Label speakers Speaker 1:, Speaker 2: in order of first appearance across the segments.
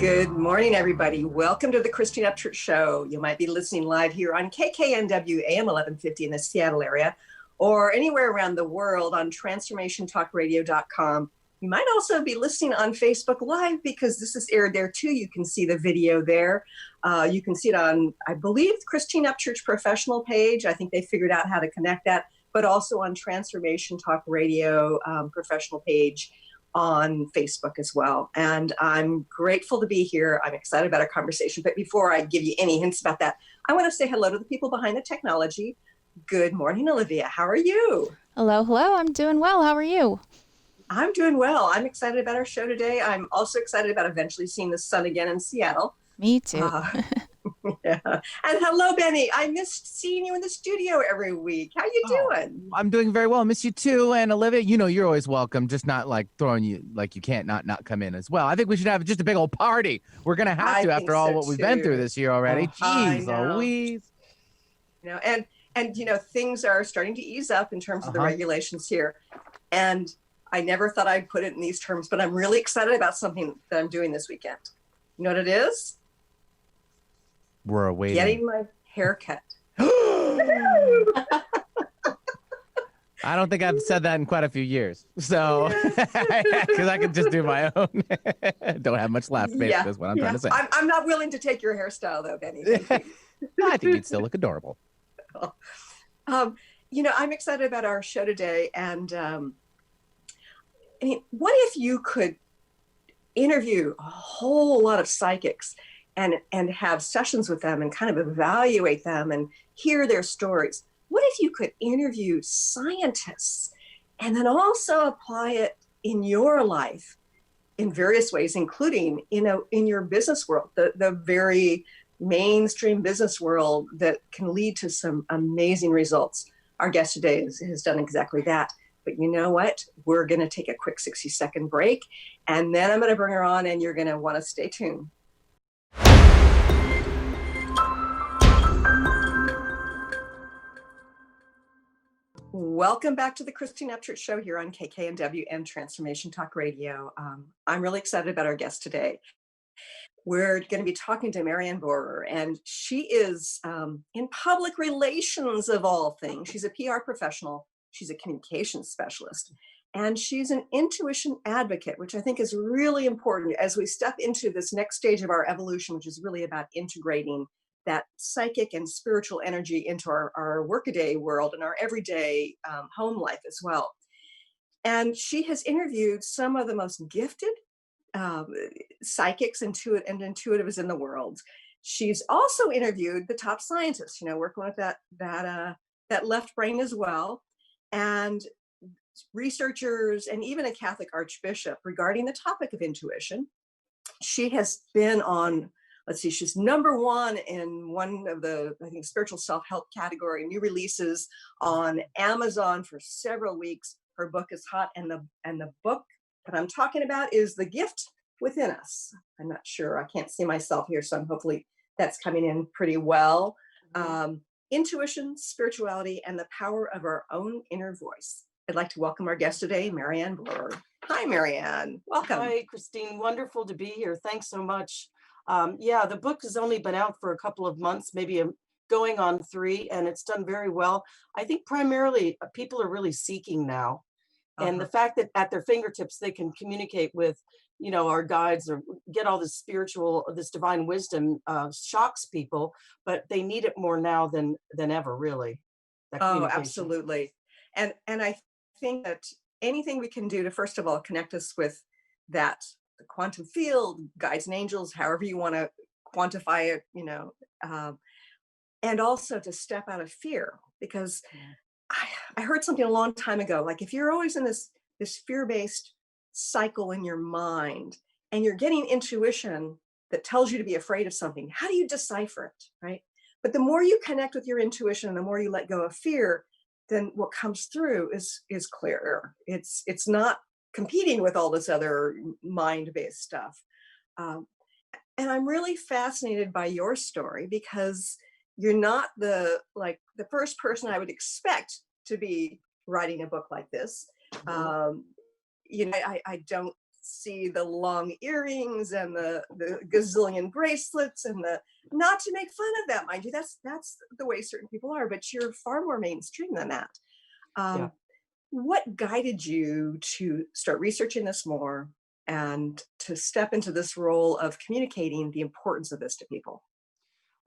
Speaker 1: Good morning, everybody. Welcome to the Christine Upchurch Show. You might be listening live here on KKNW AM 1150 in the Seattle area, or anywhere around the world on transformationtalkradio.com. You might also be listening on Facebook Live because this is aired there too. You can see the video there. You can see it on, I believe, Christine Upchurch professional page. I think they figured out how to connect that, but also on Transformation Talk Radio professional page on Facebook as well. And I'm grateful to be here. I'm excited about our conversation. But before I give you any hints about that, I want to say hello to the people behind the technology. Good morning, Olivia. How are you?
Speaker 2: Hello. I'm doing well. How are you?
Speaker 1: I'm doing well. I'm excited about our show today. I'm also excited about eventually seeing the sun again in Seattle.
Speaker 2: Me too.
Speaker 1: Yeah. And hello, Benny. I missed seeing you in the studio every week. How you doing?
Speaker 3: I'm doing very well. Miss you too. And Olivia, you know you're always welcome. Just not like throwing you like you can't not come in as well. I think we should have just a big old party. We're gonna have to after all what we've been through this year already. Jeez Louise.
Speaker 1: You know, and you know, things are starting to ease up in terms of the regulations here. And I never thought I'd put it in these terms, but I'm really excited about something that I'm doing this weekend. You know what it is?
Speaker 3: We're awaiting.
Speaker 1: Getting my hair cut.
Speaker 3: I don't think I've said that in quite a few years. So, because I can just do my own. Don't have much left, basically, is what I'm trying to say.
Speaker 1: I'm not willing to take your hairstyle, though, Benny.
Speaker 3: I think you'd still look adorable.
Speaker 1: You know, I'm excited about our show today. And I mean, what if you could interview a whole lot of psychics and have sessions with them and kind of evaluate them and hear their stories? What if you could interview scientists and then also apply it in your life in various ways, including, you know, in your business world, the very mainstream business world that can lead to some amazing results? Our guest today has done exactly that. But you know what? We're going to take a quick 60-second break, and then I'm going to bring her on, and you're going to want to stay tuned. Welcome back to the Christine Upchurch Show here on KKNW and Transformation Talk Radio. I'm really excited about our guest today. We're going to be talking to Mary Ann Bohrer, and she is in public relations of all things. She's a PR professional. She's a communications specialist, and she's an intuition advocate, which I think is really important as we step into this next stage of our evolution, which is really about integrating that psychic and spiritual energy into our workaday world and our everyday home life as well. And she has interviewed some of the most gifted psychics and intuitives in the world. She's also interviewed the top scientists, you know, working with that left brain as well, and researchers, and even a Catholic archbishop regarding the topic of intuition. She has been on, she's #1 in one of the, I think, spiritual self-help category, new releases on Amazon for several weeks. Her book is hot, and the book that I'm talking about is The Gift Within Us. I'm not sure, I can't see myself here, so hopefully that's coming in pretty well. Intuition, spirituality, and the power of our own inner voice. I'd like to welcome our guest today, Mary Ann Bohrer. Hi, Mary Ann. Welcome.
Speaker 4: Hi, Christine. Wonderful to be here. Thanks so much. Yeah, the book has only been out for a couple of months, maybe going on 3, and it's done very well. I think primarily people are really seeking now. And the fact that at their fingertips, they can communicate with, you know, our guides or get all this divine wisdom shocks people, but they need it more now than ever, really.
Speaker 1: Oh, absolutely. And I think that anything we can do to, first of all, connect us with the quantum field, guides and angels, however you want to quantify it, you know, and also to step out of fear, because I heard something a long time ago, like if you're always in this fear-based cycle in your mind and you're getting intuition that tells you to be afraid of something, how do you decipher it, right? But the more you connect with your intuition and the more you let go of fear, then what comes through is clearer. It's not competing with all this other mind-based stuff. And I'm really fascinated by your story because you're not the first person I would expect to be writing a book like this. You know, I don't see the long earrings and the gazillion bracelets and the, not to make fun of that, mind you, that's the way certain people are, but you're far more mainstream than that.
Speaker 4: Yeah.
Speaker 1: What guided you to start researching this more and to step into this role of communicating the importance of this to people?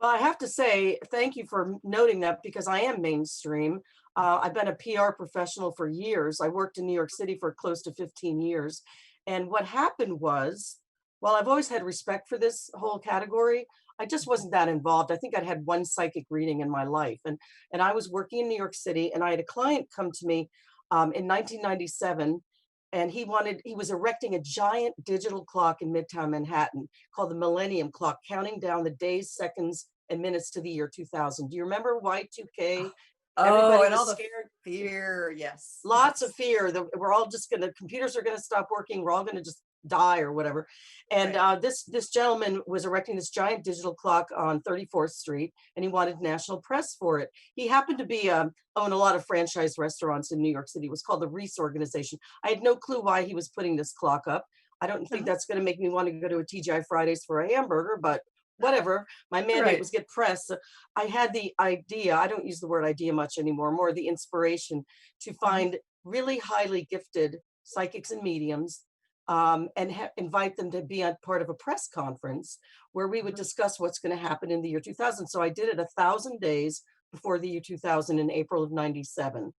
Speaker 4: Well, I have to say, thank you for noting that because I am mainstream. I've been a PR professional for years. I worked in New York City for close to 15 years. And what happened was, while I've always had respect for this whole category, I just wasn't that involved. I think I'd had one psychic reading in my life. And I was working in New York City, and I had a client come to me in 1997, and he was erecting a giant digital clock in Midtown Manhattan called the Millennium Clock, counting down the days, seconds, and minutes to the year 2000. Do you remember Y2K?
Speaker 1: Oh,
Speaker 4: Everybody
Speaker 1: and all
Speaker 4: was
Speaker 1: the
Speaker 4: scared.
Speaker 1: fear. Yes.
Speaker 4: Lots of
Speaker 1: Yes.
Speaker 4: fear that we're all just computers are gonna stop working. We're all gonna just die or whatever. And
Speaker 1: Right.
Speaker 4: this gentleman was erecting this giant digital clock on 34th Street, and he wanted national press for it. He happened to be own a lot of franchise restaurants in New York City. It was called the Reese Organization. I had no clue why he was putting this clock up. I don't think
Speaker 1: Uh-huh.
Speaker 4: that's going to make me want to go to a TGI Fridays for a hamburger, but whatever. My mandate
Speaker 1: Right.
Speaker 4: was get press. So I had the idea, I don't use the word idea much anymore, more the inspiration to
Speaker 1: Mhm.
Speaker 4: find really highly gifted psychics and mediums, and invite them to be a part of a press conference where we would
Speaker 1: Mhm.
Speaker 4: discuss what's going to happen in the year 2000. So I did it 1,000 days before the year 2000 in April of 97.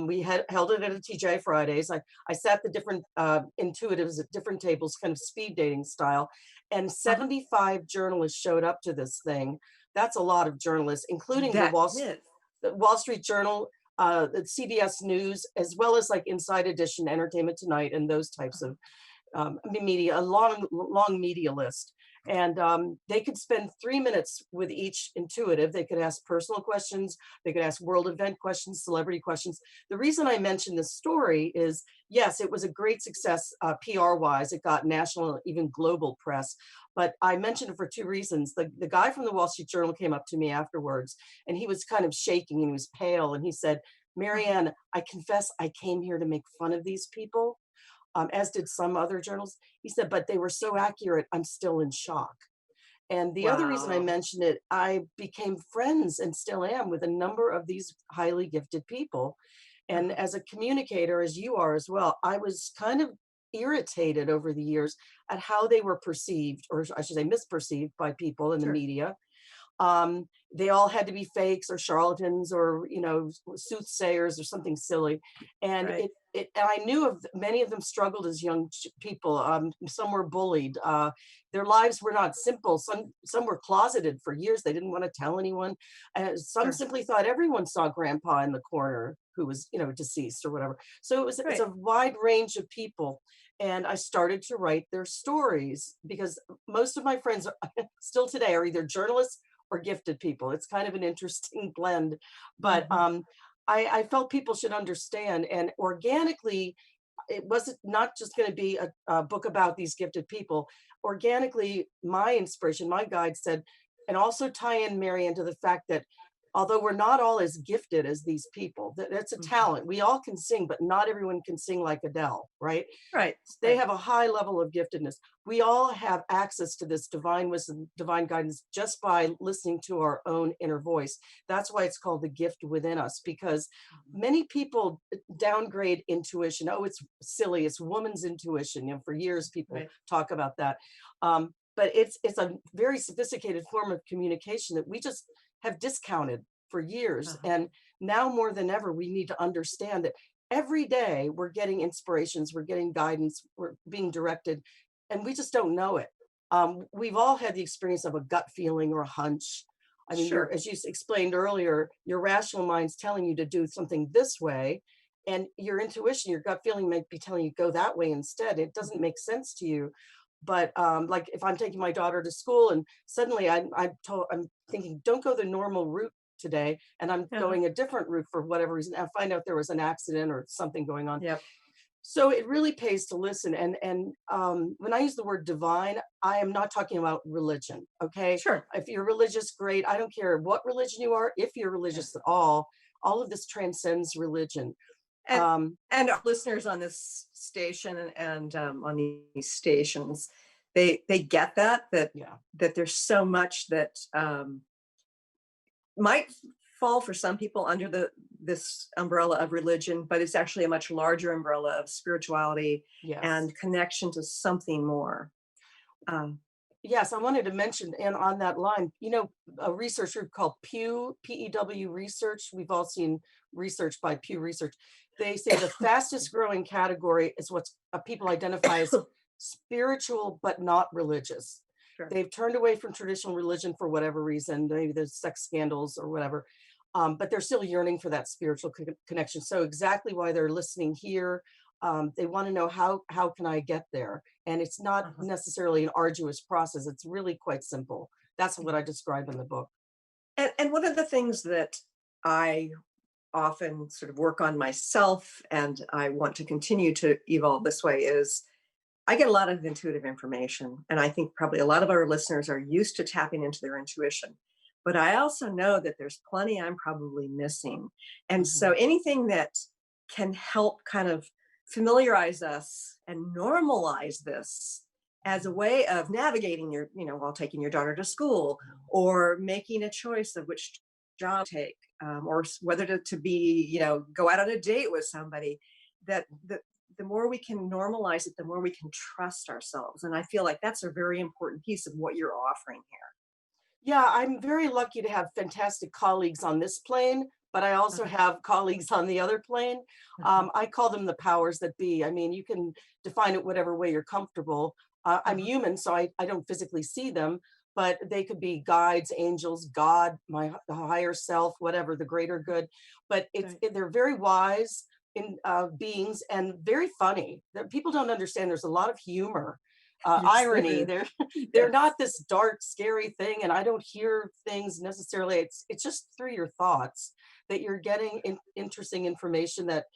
Speaker 4: We had held it at a TGI Fridays. I sat the different intuitives at different tables, kind of speed dating style, and
Speaker 1: Uh-huh.
Speaker 4: 75 journalists showed up to this thing. That's a lot of journalists, including
Speaker 1: That is.
Speaker 4: the Wall Street Journal, the CBS News, as well as like Inside Edition, Entertainment Tonight, and those types
Speaker 1: Uh-huh.
Speaker 4: of media, a long media list. And they could spend 3 minutes with each intuitive. They could ask personal questions. They could ask world event questions, celebrity questions. The reason I mention this story is, yes, it was a great success PR wise. It got national, even global press. But I mentioned it for two reasons. The guy from the Wall Street Journal came up to me afterwards, and he was kind of shaking and he was pale. And he said, Mary
Speaker 1: Uh-huh.
Speaker 4: Ann, I confess I came here to make fun of these people, as did some other journals. He said, but they were so accurate, I'm still in shock. And the other reason I
Speaker 1: Wow.
Speaker 4: mentioned it, I became friends and still am with a number of these highly gifted people. And
Speaker 1: Uh-huh.
Speaker 4: as a communicator, as you are as well, I was kind of irritated over the years at how they were perceived, or I should say misperceived by people in the
Speaker 1: Sure.
Speaker 4: media. They all had to be fakes or charlatans or soothsayers or something silly, and
Speaker 1: Right.
Speaker 4: and I knew of many of them struggled as young people. Some were bullied. Their lives were not simple. Some were closeted for years. They didn't want to tell anyone. Some
Speaker 1: Sure.
Speaker 4: simply thought everyone saw Grandpa in the corner who was deceased or whatever. So it's
Speaker 1: Right.
Speaker 4: a wide range of people. And I started to write their stories because most of my friends still today are either journalists or gifted people. It's kind of an interesting blend, but
Speaker 1: Mhm.
Speaker 4: I felt people should understand. And organically, it wasn't not just going to be a book about these gifted people. Organically, my inspiration, my guide said, and also tie in Mary into the fact that although we're not all as gifted as these people, that's a
Speaker 1: Mhm.
Speaker 4: talent. We all can sing, but not everyone can sing like Adele, right?
Speaker 1: Right.
Speaker 4: They
Speaker 1: Right.
Speaker 4: have a high level of giftedness. We all have access to this divine wisdom, divine guidance just by listening to our own inner voice. That's why it's called the gift within us, because
Speaker 1: Mhm.
Speaker 4: many people downgrade intuition. Oh, it's silly. It's woman's intuition. For years, people
Speaker 1: Right.
Speaker 4: talk about that. But it's a very sophisticated form of communication that we just have discounted for years.
Speaker 1: Uh-huh.
Speaker 4: And now more than ever, we need to understand that every day we're getting inspirations, we're getting guidance, we're being directed, and we just don't know it. We've all had the experience of a gut feeling or a hunch. I mean,
Speaker 1: Sure.
Speaker 4: as you explained earlier, your rational mind's telling you to do something this way, and your intuition, your gut feeling might be telling you go that way instead. It doesn't
Speaker 1: Mhm.
Speaker 4: make sense to you. But like if I'm taking my daughter to school and suddenly I'm thinking, don't go the normal route today, and I'm
Speaker 1: Uh-huh.
Speaker 4: going a different route for whatever reason. I find out there was an accident or something going on.
Speaker 1: Yep.
Speaker 4: So it really pays to listen. And when I use the word divine, I am not talking about religion. Okay,
Speaker 1: Sure.
Speaker 4: if you're religious, great. I don't care what religion you are. If you're
Speaker 1: Yeah.
Speaker 4: religious at all of this transcends religion.
Speaker 1: And
Speaker 4: Um,
Speaker 1: and our listeners on this station and on these stations, they get
Speaker 4: yeah.
Speaker 1: that there's so much that might fall for some people under this umbrella of religion, but it's actually a much larger umbrella of spirituality
Speaker 4: Yes.
Speaker 1: and connection to something more. Um,
Speaker 4: Yes, I wanted to mention, and on that line, a research group called Pew, PEW Research. We've all seen research by Pew Research. They say the fastest growing category is what people identify as spiritual but not religious.
Speaker 1: sure.
Speaker 4: They've turned away from traditional religion for whatever reason, maybe there's sex scandals or whatever, but they're still yearning for that spiritual connection. So exactly why they're listening here. They want to know how can I get there? And it's not
Speaker 1: Uh-huh.
Speaker 4: necessarily an arduous process. It's really quite simple. That's what I describe in the book.
Speaker 1: And one of the things that I often sort of work on myself, and I want to continue to evolve this way, is I get a lot of intuitive information. And I think probably a lot of our listeners are used to tapping into their intuition. But I also know that there's plenty I'm probably missing. And
Speaker 4: Mhm.
Speaker 1: so anything that can help kind of familiarize us and normalize this as a way of navigating while taking your daughter to school or making a choice of which job to take, or whether to be, go out on a date with somebody, that the more we can normalize it, the more we can trust ourselves. And I feel like that's a very important piece of what you're offering
Speaker 4: Yeah, I'm very lucky to have fantastic colleagues on this plane, but I also
Speaker 1: here.
Speaker 4: have colleagues on the other plane.
Speaker 1: Uh-huh,
Speaker 4: I call them the powers that be. I mean, you can define it whatever way you're comfortable. I'm
Speaker 1: uh-huh,
Speaker 4: human, so I don't physically see them, but they could be guides, angels, God, the higher self, whatever, the greater good. But
Speaker 1: right.
Speaker 4: they're very wise in beings and very funny. People don't understand. There's a lot of humor,
Speaker 1: Yes, there
Speaker 4: irony.
Speaker 1: is.
Speaker 4: They're
Speaker 1: Yes.
Speaker 4: not this dark, scary thing, and I don't hear things necessarily. It's just through your thoughts that you're getting interesting information that,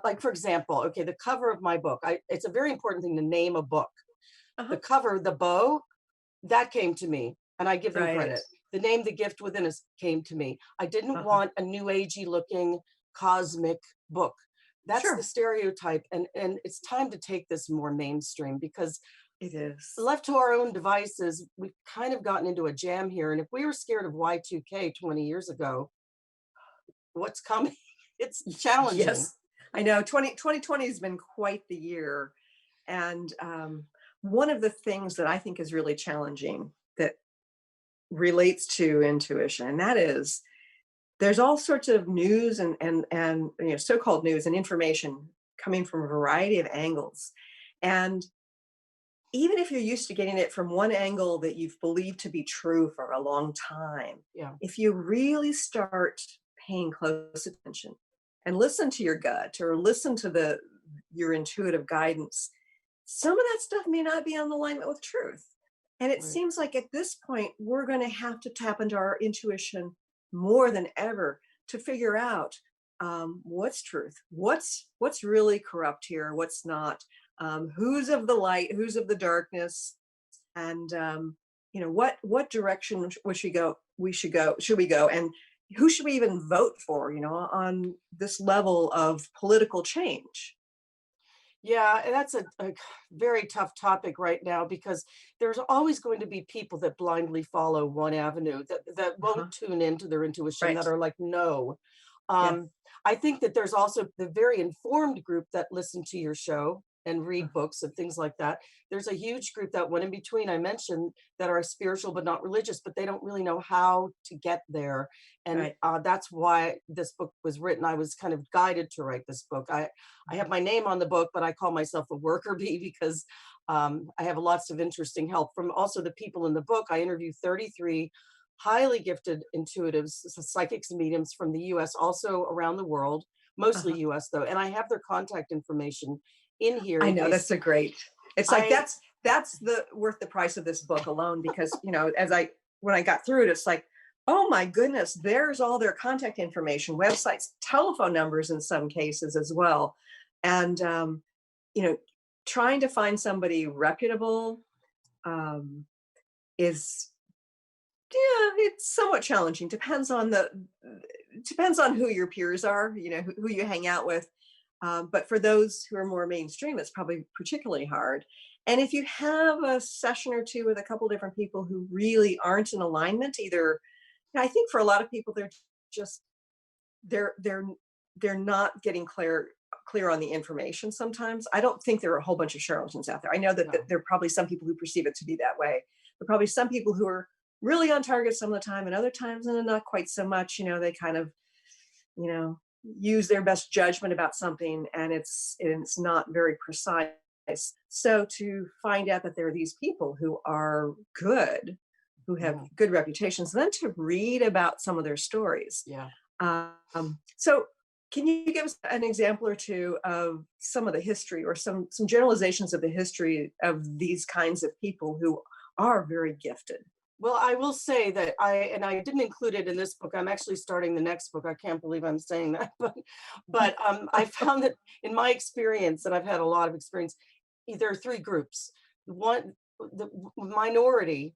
Speaker 4: like for example, okay, the cover of my book. It's a very important thing to name a book. The
Speaker 1: Uh-huh.
Speaker 4: cover, the bow, that came to me, and I give them
Speaker 1: Right.
Speaker 4: credit. The name, The Gift Within Us, came to me. I didn't
Speaker 1: Uh-huh.
Speaker 4: want a new agey looking cosmic book. That's the
Speaker 1: Sure.
Speaker 4: stereotype, and it's time to take this more mainstream because
Speaker 1: It is.
Speaker 4: left to our own devices, we've kind of gotten into a jam here. And if we were scared of Y2K 20 years ago, what's coming? It's challenging.
Speaker 1: Yes. I know 2020 has been quite the year. And one of the things that I think is really challenging that relates to intuition, and that is there's all sorts of news and so-called news and information coming from a variety of angles. And even if you're used to getting it from one angle that you've believed to be true for a long time,
Speaker 4: Yeah.
Speaker 1: if you really start paying close attention and listen to your gut or listen to your intuitive guidance, some of that stuff may not be on alignment with truth. And it
Speaker 4: Right.
Speaker 1: seems like at this point, we're going to have to tap into our intuition more than ever to figure out what's truth, what's really corrupt here, what's not, who's of the light, who's of the darkness, and what direction should we go, and who should we even vote for, on this level of political change.
Speaker 4: Yeah, and that's a very tough topic right now because there's always going to be people that blindly follow one avenue that
Speaker 1: Uh-huh.
Speaker 4: won't tune into their intuition,
Speaker 1: Right.
Speaker 4: that are like, no.
Speaker 1: Yes.
Speaker 4: I think that there's also the very informed group that listen to your show and read
Speaker 1: Uh-huh.
Speaker 4: books and things like that. There's a huge group that went in between, I mentioned, that are spiritual but not religious, but they don't really know how to get there. And
Speaker 1: Right.
Speaker 4: that's why this book was written. I was kind of guided to write this book. I have
Speaker 1: Uh-huh.
Speaker 4: my name on the book, but I call myself a worker bee because I have lots of interesting help from also the people in the book. I interview 33 highly gifted intuitives, psychics and mediums from the US, also around the world, mostly
Speaker 1: Uh-huh.
Speaker 4: US though. And I have their contact information in here
Speaker 1: I
Speaker 4: in
Speaker 1: know, that's
Speaker 4: case
Speaker 1: so great. It's like
Speaker 4: I,
Speaker 1: that's the worth the price of this book alone, because when I got through it, it's like, oh my goodness, there's all their contact information, websites, telephone numbers in some cases as well. And you know, trying to find somebody reputable um is, yeah, it's somewhat challenging. Depends on who your peers are, who you hang out with. But for those who are more mainstream, it's probably particularly hard. And if you have a session or two with a couple different people who really aren't in alignment, either, I think for a lot of people, they're just they're they're they're not getting clear on the information sometimes. I don't think there are a whole bunch of charlatans out there. I know that
Speaker 4: No.
Speaker 1: there are probably some people who perceive it to be that way, but probably some people who are really on target some of the time, and other times not quite so much. They kind of, you know, use their best judgment about something, and it's not very precise. So to find out that there are these people who are good, who have
Speaker 4: Mhm.
Speaker 1: good reputations, then to read about some of their stories.
Speaker 4: Yeah.
Speaker 1: So can you give us an example or two of some of the history, or some generalizations of the history of these kinds of people who are very gifted?
Speaker 4: Well, I will say that I didn't include it in this book. I'm actually starting the next book. I can't believe I'm saying that, but I found that in my experience, and I've had a lot of experience, there are three groups. One, the minority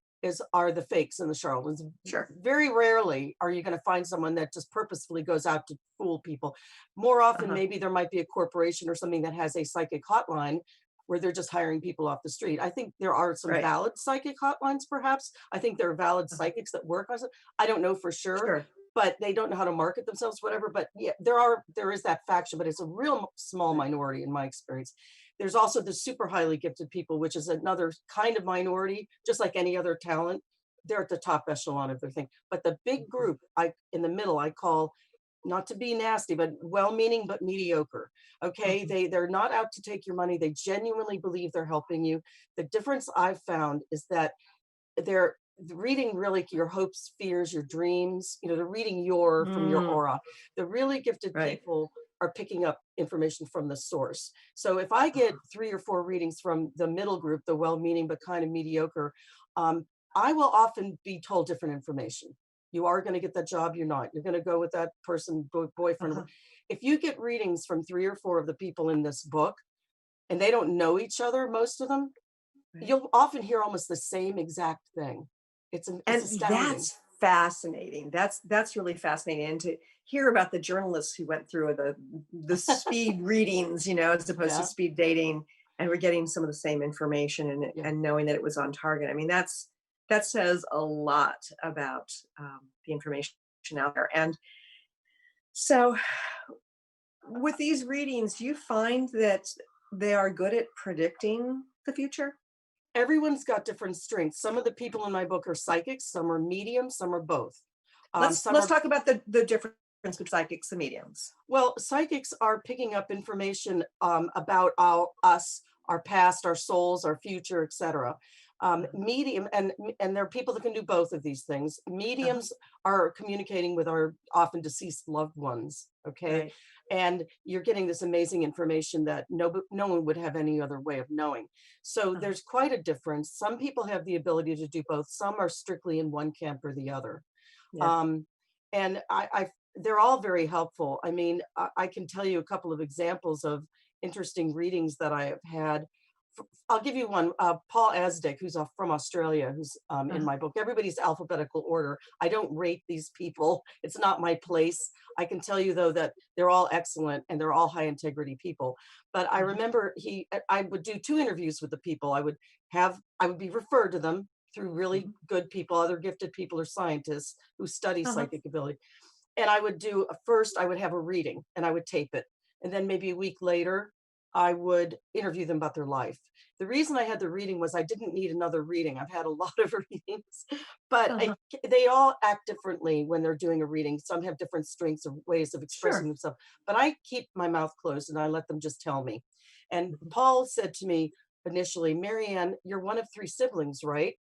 Speaker 4: are the fakes and the charlatans.
Speaker 1: Sure.
Speaker 4: Very rarely are you going to find someone that just purposefully goes out to fool people. More often,
Speaker 1: Uh-huh.
Speaker 4: maybe there might be a corporation or something that has a psychic hotline where they're just hiring people off the street. I think there are some
Speaker 1: Right.
Speaker 4: valid psychic hotlines, perhaps. I think there are valid
Speaker 1: Uh-huh.
Speaker 4: psychics that work on it. I don't know for sure,
Speaker 1: Sure.
Speaker 4: but they don't know how to market themselves, whatever. But yeah, there is that faction, but it's a real small
Speaker 1: Right.
Speaker 4: minority in my experience. There's also the super highly gifted people, which is another kind of minority, just like any other talent. They're at the top echelon of their thing. But the big
Speaker 1: Mhm.
Speaker 4: group, I in the middle, I call, not to be nasty, but well-meaning but mediocre. Okay,
Speaker 1: Mhm.
Speaker 4: they're not out to take your money. They genuinely believe they're helping you. The difference I've found is that they're reading really your hopes, fears, your dreams. They're reading from your
Speaker 1: Mm,
Speaker 4: aura. The really gifted
Speaker 1: right.
Speaker 4: people are picking up information from the source. So if I get
Speaker 1: Uh-huh.
Speaker 4: 3 or 4 readings from the middle group, the well-meaning but kind of mediocre, um, I will often be told different information. You are going to get that job. You're not. You're going to go with that person, boyfriend.
Speaker 1: Uh-huh.
Speaker 4: If you get readings from 3 or 4 of the people in this book, and they don't know each other, most of them,
Speaker 1: Right.
Speaker 4: you'll often hear almost the same exact thing. It's
Speaker 1: And
Speaker 4: astounding.
Speaker 1: that's fascinating. That's really fascinating. And to hear about the journalists who went through the speed readings, as opposed to
Speaker 4: Yeah,
Speaker 1: speed dating, and we're getting some of the same information,
Speaker 4: yeah.
Speaker 1: and knowing that it was on target. I mean, that says a lot about the information out there. And so, with these readings, do you find that they are good at predicting the future?
Speaker 4: Everyone's got different strengths. Some of the people in my book are psychics, some are mediums, some are both. Some
Speaker 1: Let's
Speaker 4: are
Speaker 1: talk about the difference between psychics and mediums.
Speaker 4: Well, psychics are picking up information about us, our past, our souls, our future, etc.
Speaker 1: Uh-huh.
Speaker 4: Medium and there are people that can do both of these things.
Speaker 1: Uh-huh.
Speaker 4: Mediums are communicating with our often deceased loved ones. Okay,
Speaker 1: Right.
Speaker 4: and you're getting this amazing information that no one would have any other way of knowing. So
Speaker 1: Uh-huh.
Speaker 4: there's quite a difference. Some people have the ability to do both. Some are strictly in one camp or the other.
Speaker 1: Yeah.
Speaker 4: Um, and they're all very helpful. I mean, I can tell you a couple of examples of interesting readings that I have had. I'll give you one. Paul Asdick, who's from Australia, who's in
Speaker 1: Uh-huh.
Speaker 4: my book. Everybody's alphabetical order. I don't rate these people. It's not my place. I can tell you though that they're all excellent and they're all high integrity people. But I
Speaker 1: Uh-huh.
Speaker 4: remember I would do 2 interviews with the people. I would be referred to them through really
Speaker 1: Mhm.
Speaker 4: good people, other gifted people or scientists who study
Speaker 1: Uh-huh.
Speaker 4: psychic ability. And I would do first, I would have a reading and I would tape it. And then maybe a week later, I would interview them about their life. The reason I had the reading was I didn't need another reading. I've had a lot of readings, but
Speaker 1: Uh-huh.
Speaker 4: they all act differently when they're doing a reading. Some have different strengths or ways of expressing
Speaker 1: Sure.
Speaker 4: themselves, but I keep my mouth closed and I let them just tell me. And
Speaker 1: Mhm.
Speaker 4: Paul said to me initially, Mary Ann, you're one of 3 siblings, right?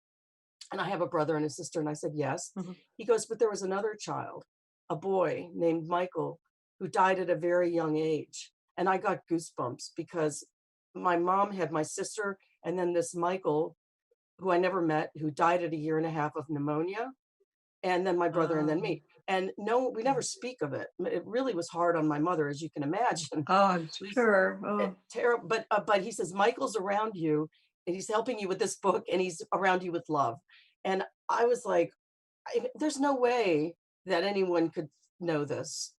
Speaker 4: And I have a brother and a sister. And I said, yes.
Speaker 1: Mhm.
Speaker 4: He goes, but there was another child, a boy named Michael, who died at a very young age. And I got goosebumps because my mom had my sister and then this Michael, who I never met, who died at a year and a half of pneumonia, and then my brother and then
Speaker 1: Um,
Speaker 4: me. And no, we never
Speaker 1: mm.
Speaker 4: speak of it. It really was hard on my mother, as you can imagine.
Speaker 1: Oh, I'm
Speaker 4: He's
Speaker 1: sure. Oh,
Speaker 4: terrible, but he says Michael's around you, and he's helping you with this book, and he's around you with love. And I was like, there's no way that anyone could know this.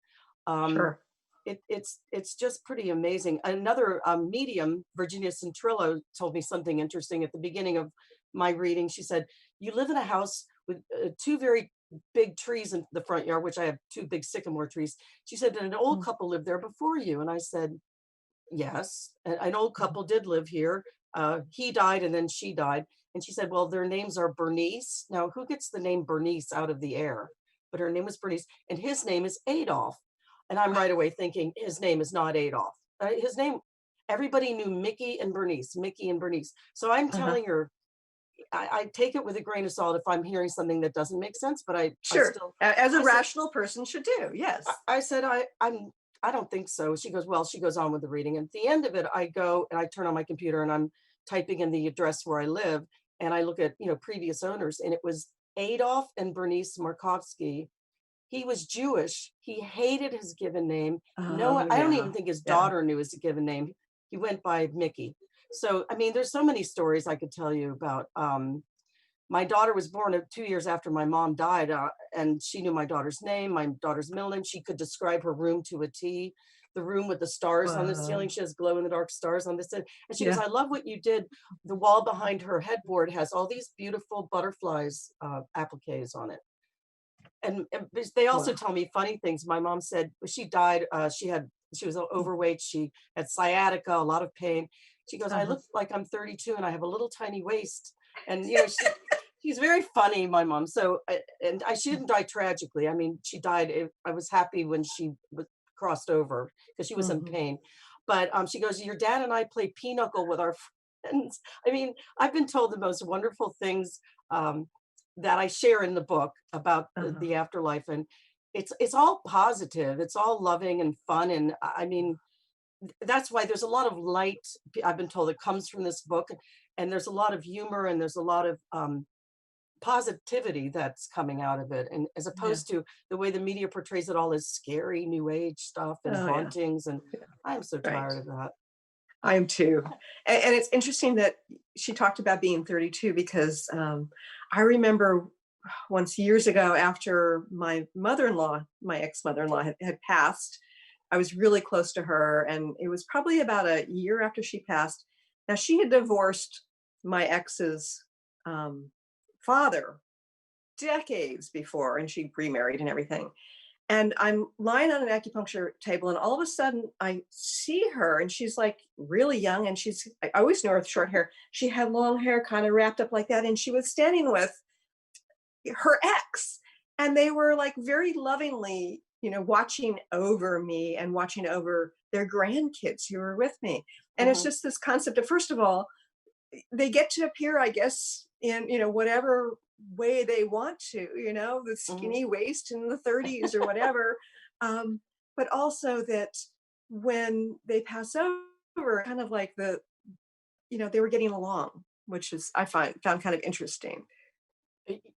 Speaker 4: Um,
Speaker 1: sure.
Speaker 4: it's just pretty amazing. Another medium, Virginia Centrillo, told me something interesting at the beginning of my reading. She said, "You live in a house with two very big trees in the front yard, which I have two big sycamore trees." She said, "And an old
Speaker 1: Mm.
Speaker 4: couple lived there before you." And I said, "Yes, an old
Speaker 1: Mhm.
Speaker 4: couple did live here. He died and then she died." And she said, "Well, their names are Bernice." Now, who gets the name Bernice out of the air? But her name was Bernice, and his name is Adolf. And I'm right away thinking his name is not Adolf. His name, everybody knew Mickey and Bernice, Mickey and Bernice. So I'm
Speaker 1: Uh-huh.
Speaker 4: telling her, I take it with a grain of salt if I'm hearing something that doesn't make sense, but I
Speaker 1: Sure.
Speaker 4: still,
Speaker 1: As a
Speaker 4: I said,
Speaker 1: rational person should do. Yes.
Speaker 4: I said, I don't think so. She goes, "Well," she goes on with the reading. And at the end of it, I go and I turn on my computer and I'm typing in the address where I live. And I look at, previous owners, and it was Adolf and Bernice Markovsky. He was Jewish. He hated his given name. No,
Speaker 1: Oh,
Speaker 4: I don't
Speaker 1: yeah.
Speaker 4: even think his
Speaker 1: Yeah.
Speaker 4: daughter knew his given name. He went by Mickey. So, I mean, there's so many stories I could tell you about. My daughter was born 2 years after my mom died, and she knew my daughter's name, my daughter's middle name. She could describe her room to a T. The room with the stars on the ceiling.
Speaker 1: Wow.
Speaker 4: She has glow in the dark stars on the ceiling. And she goes,
Speaker 1: Yeah.
Speaker 4: "I love what you did. The wall behind her headboard has all these beautiful butterflies appliques on it." And they also
Speaker 1: Wow.
Speaker 4: tell me funny things. My mom said she died. She was overweight. She had sciatica, a lot of pain. She goes, "I
Speaker 1: Uh-huh.
Speaker 4: look like I'm 32 and I have a little tiny waist." And she's very funny, my mom. So she didn't die tragically. I mean, she died. I was happy when she crossed over because she was in
Speaker 1: Mhm.
Speaker 4: pain. But she goes, "Your dad and I play pinochle with our friends." I mean, I've been told the most wonderful things. Um, that I share in the book about
Speaker 1: Uh-huh.
Speaker 4: the afterlife, and it's all positive, it's all loving and fun, and I mean that's why there's a lot of light. I've been told, it comes from this book, and there's a lot of humor and there's a lot of positivity that's coming out of it, and as
Speaker 1: Yeah.
Speaker 4: opposed to the way the media portrays it all as scary new age stuff and
Speaker 1: Oh, yeah.
Speaker 4: hauntings, and
Speaker 1: Yeah.
Speaker 4: I'm so
Speaker 1: Right.
Speaker 4: tired of that.
Speaker 1: I am too. And it's interesting that she talked about being 32 because I remember once years ago after my mother-in-law, my ex-mother-in-law had passed, I was really close to her. And it was probably about a year after she passed. Now, she had divorced my ex's um, father decades before, and she remarried and everything. And I'm lying on an acupuncture table, and all of a sudden I see her, and she's like really young. And I always knew her with short hair. She had long hair kind of wrapped up like that. And she was standing with her ex. And they were like very lovingly, watching over me and watching over their grandkids who were with me. And it's
Speaker 4: Hmm.
Speaker 1: just this concept of, first of all, they get to appear, I guess, in whatever way they want to, the
Speaker 4: Hmm.
Speaker 1: skinny waist in the 30s or whatever. But also that when they pass over, kind of like they were getting along, which is found kind of interesting.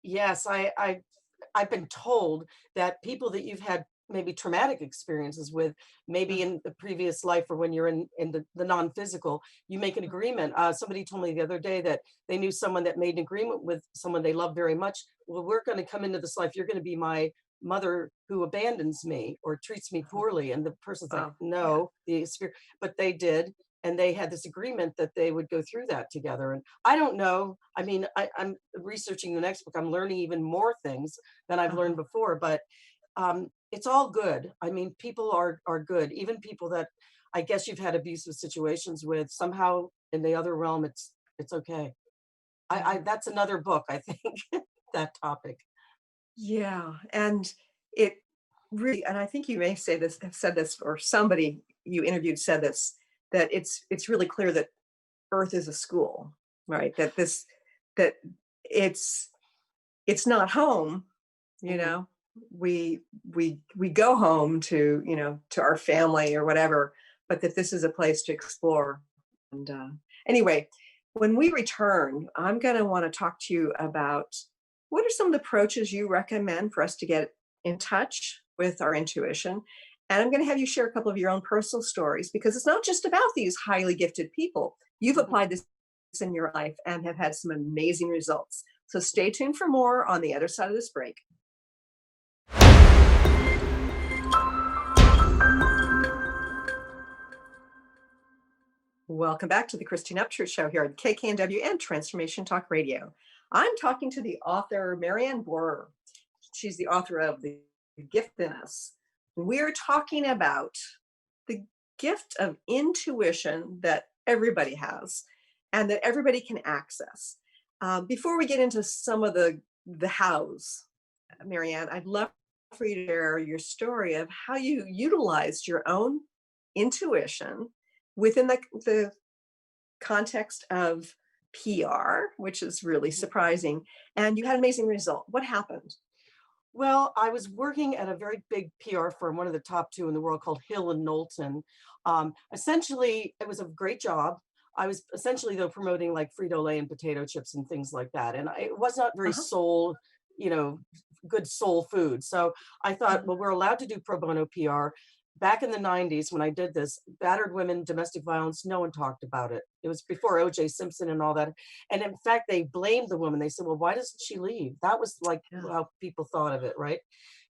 Speaker 4: Yes, I've been told that people that you've had maybe traumatic experiences with, maybe
Speaker 1: Uh,
Speaker 4: in the previous life or when you're in the non-physical, you make an agreement. Somebody told me the other day that they knew someone that made an agreement with someone they love very much. "Well, we're going to come into this life. You're going to be my mother who abandons me or treats me
Speaker 1: uh-huh.
Speaker 4: poorly." And the person's like,
Speaker 1: Wow. Yeah.
Speaker 4: "No, the spirit," but they did. And they had this agreement that they would go through that together. And I don't know. I mean, I'm researching the next book. I'm learning even more things than I've learned
Speaker 1: Uh-huh.
Speaker 4: before. But it's all good. I mean, people are good. Even people that I guess you've had abusive situations with, somehow in the other realm, it's okay. I
Speaker 1: Mhm.
Speaker 4: That's another book, I think, that topic.
Speaker 1: Yeah. And it really, and I think you may have said this, or somebody you interviewed said this, that it's really clear that Earth is a school, right? That it's it's not home, you
Speaker 4: Hmm.
Speaker 1: know. We go home to our family or whatever, but that this is a place to explore. And anyway, when we return, I'm going to want to talk to you about what are some of the approaches you recommend for us to get in touch with our intuition. And I'm going to have you share a couple of your own personal stories, because it's not just about these highly gifted people. You've
Speaker 4: Hmm.
Speaker 1: applied this in your life and have had some amazing results. So stay tuned for more on the other side of this break. Welcome back to the Christine Upchurch Show here at KKNW and Transformation Talk Radio. I'm talking to the author, Mary Ann Bohrer. She's the author of The Gift in Us. We're talking about the gift of intuition that everybody has and that everybody can access. Before we get into some of the hows, Mary Ann, I'd love for you to share your story of how you utilized your own intuition within the context of PR, which is really surprising, and you had an amazing result. What happened?
Speaker 4: Well, I was working at a very big PR firm, one of the top two in the world, called Hill and Knowlton. Essentially, it was a great job. I was essentially, though, promoting like Frito-Lay and potato chips and things like that. And it was not very
Speaker 1: Uh-huh.
Speaker 4: you know, good soul food. So I thought, well, we're allowed to do pro bono PR. Back in the 90s, when I did this, battered women, domestic violence, no one talked about it. It was before O.J. Simpson and all that. And in fact, they blamed the woman. They said, well, why doesn't she leave? That was like
Speaker 1: Yeah,
Speaker 4: how people thought of it, right?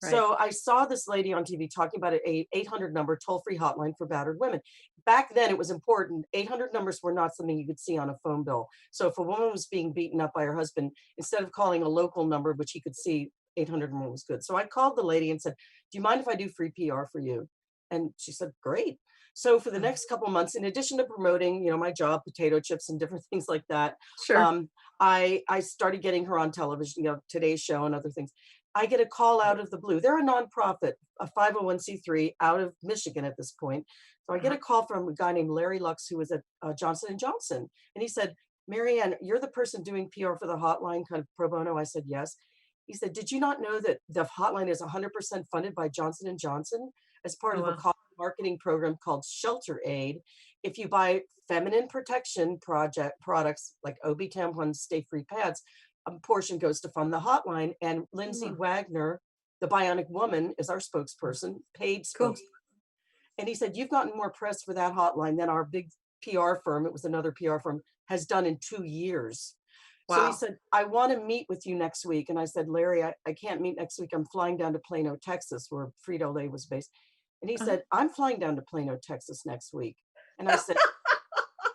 Speaker 1: right.
Speaker 4: So I saw this lady on TV talking about a 800 number toll-free hotline for battered women. Back then, it was important. 800 numbers were not something you could see on a phone bill. So if a woman was being beaten up by her husband, instead of calling a local number, which he could see, 800 number was good. So I called the lady and said, do you mind if I do free PR for you? And she said, great. So for the
Speaker 1: Uh,
Speaker 4: next couple of months, in addition to promoting, my job, potato chips and different things like that,
Speaker 1: Sure.
Speaker 4: I started getting her on television, Today's Show and other things. I get a call out of the blue. They're a nonprofit, a 501c3 out of Michigan at this point. So I get
Speaker 1: Uh-huh.
Speaker 4: a call from a guy named Larry Lux, who was at Johnson and Johnson, and he said, "Mary Ann, you're the person doing PR for the hotline, kind of pro bono." I said, "Yes." He said, "Did you not know that the hotline is 100% funded by Johnson and Johnson as part
Speaker 1: Oh,
Speaker 4: of a
Speaker 1: wow.
Speaker 4: cost marketing program called Shelter Aid? If you buy feminine protection project products like OB tampons, Stay Free pads, a portion goes to fund the hotline." And Lindsay
Speaker 1: Oh,
Speaker 4: Wagner, the Bionic Woman, is our
Speaker 1: oh,
Speaker 4: spokesperson, paid
Speaker 1: cool.
Speaker 4: spokesperson. And he said, "You've gotten more press for that hotline than our big PR firm," it was another PR firm, "has done in 2 years." So he
Speaker 1: Wow.
Speaker 4: said, "I want to meet with you next week." And I said, "Larry, I can't meet next week. I'm flying down to Plano, Texas, where Frito-Lay was based." And he
Speaker 1: Uh-huh.
Speaker 4: said, "I'm flying down to Plano, Texas next week." And I said,